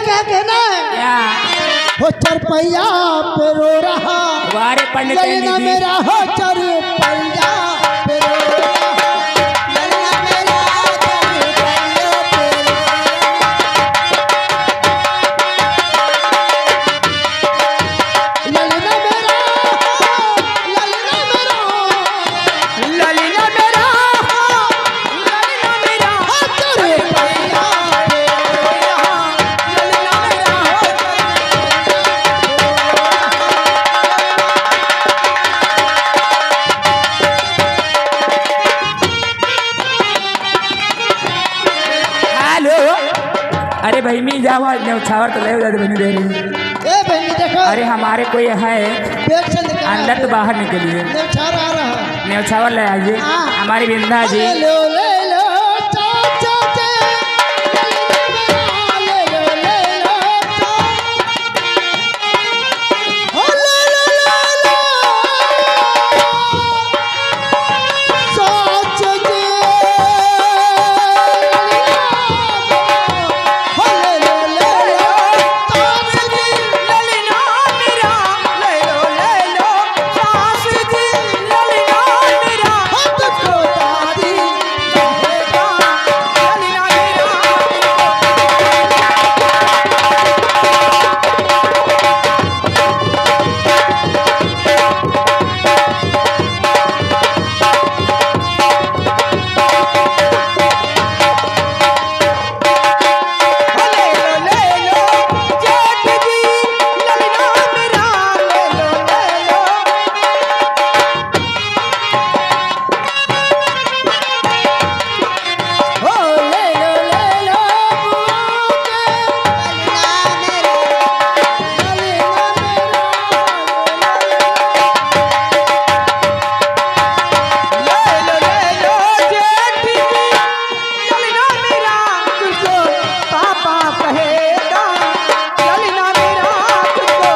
क्या कहना है? क्या हो चरपैया पे रो रहा वारे पंडित ललना मेरा, हो चरपैया पे रो रहा ललना मेरा, चरपैया पे रो रहा ललना मेरा, ललना मेरा, ललिना मेरा ललिना मेरा हो चरपैया पे रो रहा ललिना मेरा हेलो अरे भाई मी जाओ न्यौछावर तो ले जाते बनी दे रही ए बहनी देखो, अरे हमारे कोई है पेट से निकल अंदर तो बाहर निकलिए न्यौछावर आ रहा। न्यौछावर ले आइए हाँ। हमारी बिंदा जी ले लो चाचा के ललना मेरा, ले लो चाचा, हो ले लो चाचा के हो ले लो चाचा के ललिना मेरा ले लो सास जी ललिना मेरा हो तुझको दादी कहेगा ललिना मेरा ले लो जेठ जी ललिना मेरा ले लो हो ले लो बुआ के ललना मेरा, ललना मेरा, ले लो जेठ जी ललिना मेरा तुझको पापा कहेगा ललिना मेरा तुझको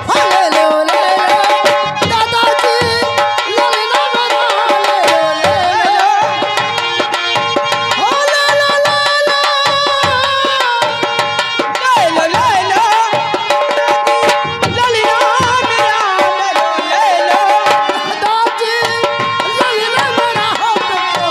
हो ले लो दादाजी ललना मेरा, ले लो हो ले लो ललिना मेरा दादाजी ललना मेरा, हो तुमको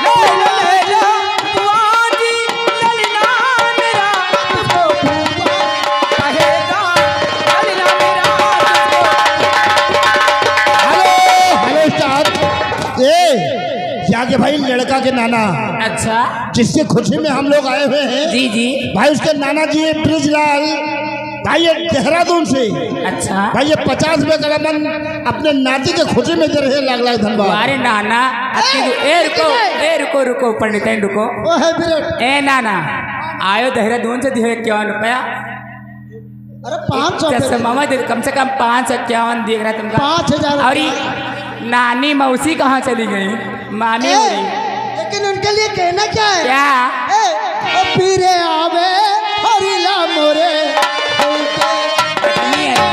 हो ले लो बुआ के ललना हेलो स्टाफ यहाँ के भाई लड़का के नाना अच्छा जिसकी खुशी में हम लोग आए हुए हैं जी जी भाई उसके नाना जी है ब्रिजलाल भाई ये देहरादून से अच्छा भाई ये 50 रुपए का रमन अपने नाती के खुशी में दे रहे लाख धन्यवाद। अरे नाना रुको रुको पंडित रुको वो है विराट। ए नाना आयो देहरादून से दिए 51 रुपया अरे 500 मामा दे कम से कम 551 दिए रहा तुमका 5000 और ये नानी मौसी कहाँ चली गई मामी हो गई लेकिन उनके लिए कहना क्या है? क्या ओ पीरे आवे हरिला मोरे नहीं है।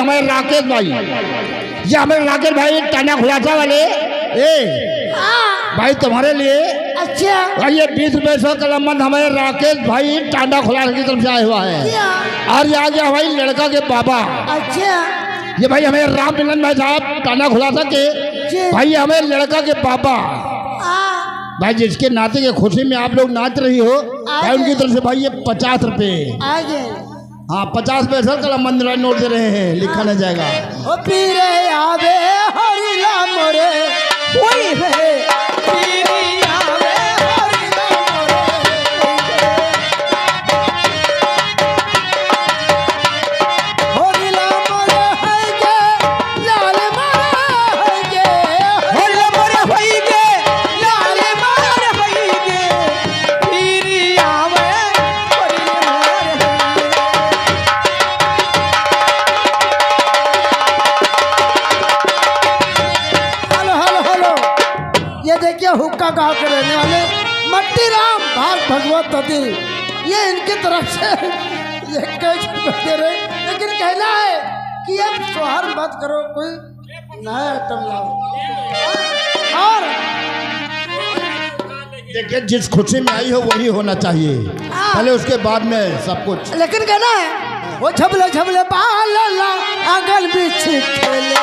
हमारे राकेश भाई, ये हमारे राकेश भाई टाना खुलासा वाले। भाई तुम्हारे लिए अच्छा भाई ये 20 रुपए सौ कलमबंद हमारे राकेश भाई टांडा खुलासा की तरफ से आया हुआ है। और ये आ गया भाई लड़का के बाबा, अच्छा ये भाई हमें राम मिलन भाई साहब टाना खुलासा के भाई, हमें लड़का के बाबा भाई, जिसके नाते के खुशी में आप लोग नाच रही हो भाई, उनकी तरफ से भाई ये 50 रुपए, आगे हाँ 50 पैसा कलमबंद नोट दे रहे हैं, लिखा नहीं जाएगा। ओ पीरे आवे हरि राम मोरे वही है पीरे आवे हरि राम मोरे हरि राम मोरे है गे लाल मार है गे हरि मोरे है गे लाल मार है गे पीरे आवे हरि राम ये देखिए हुक्का गांव के रहने वाले मट्टी राम भाग भगवत तदिल, ये इनकी तरफ से ये कैसे दे रहे, लेकिन कहना है कि अब सोहर मत करो, कोई नया आइटम लाओ। और देखिए जिस खुशी में आई हो वही होना चाहिए, पहले उसके बाद में सब कुछ। लेकिन कहना है वो झबले झबले बाल ला आंगन बिछ खेले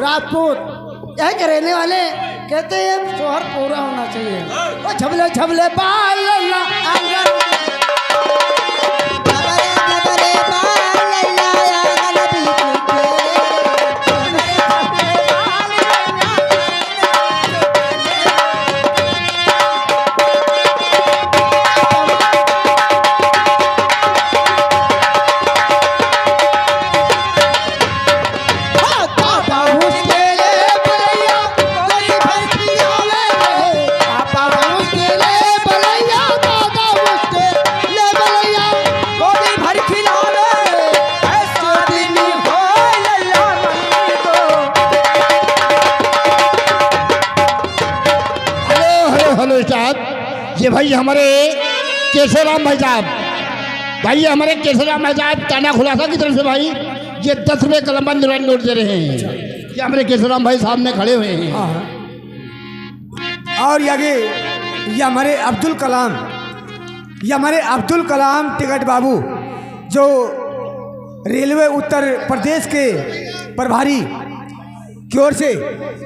राजपूत यही के रहने वाले कहते हैं सोहर पूरा होना चाहिए। वो झबले झबले बाल ला आंगन ये भाई हमारे केशवराम भाई साहब, भाई हमारे केशवराम भाई साहब टाना खुलासा की तरफ से भाई ये 10 रुपये कलमबंद नोट दे रहे हैं, ये हमारे केशवराम भाई सामने खड़े हुए हैं। और आगे ये हमारे अब्दुल कलाम टिकट बाबू जो रेलवे उत्तर प्रदेश के प्रभारी की ओर से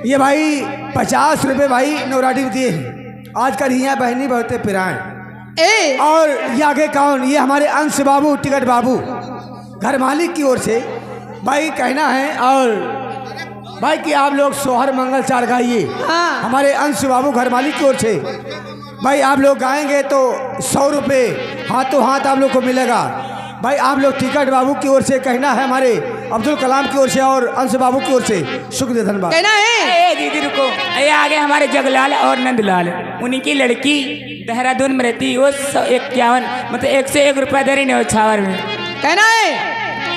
ये भाई 50 रुपये भाई नौराडी दिए हैं। आजकल हियाँ बहनी बहुते पिराएं। और ये आगे कौन, ये हमारे अंश बाबू टिकट बाबू घर मालिक की ओर से भाई कहना है, और भाई कि आप लोग सोहर मंगल चार गाइए। हमारे अंश बाबू घर मालिक की ओर से भाई आप लोग गाएंगे तो 100 रुपये हाथों हाथ आप लोग को मिलेगा। भाई आप लोग टिकट बाबू की ओर से कहना है, हमारे अब्दुल कलाम की ओर से और अंश बाबू की ओर से शुक्रिया धन्यवाद कहना है। दीदी रुको, ये आगे हमारे जगलाल और नंदलाल, उन्हीं की लड़की देहरादून में रहती, वो 51 मतलब 101 रुपया दे रही छावर में। कहना है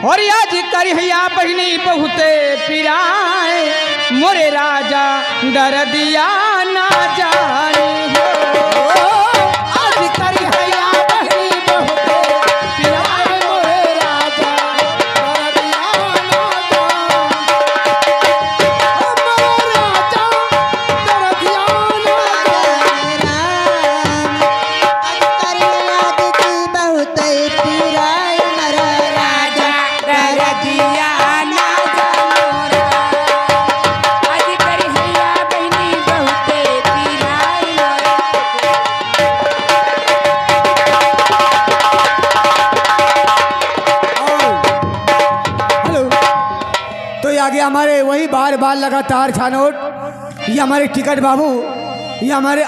और आज करिया बहनी बहुते पिराए मोरे राजा डर दिया ना जाने हमारे वही बार बार लगातार छानोट, ये हमारे टिकट बाबू ये हमारे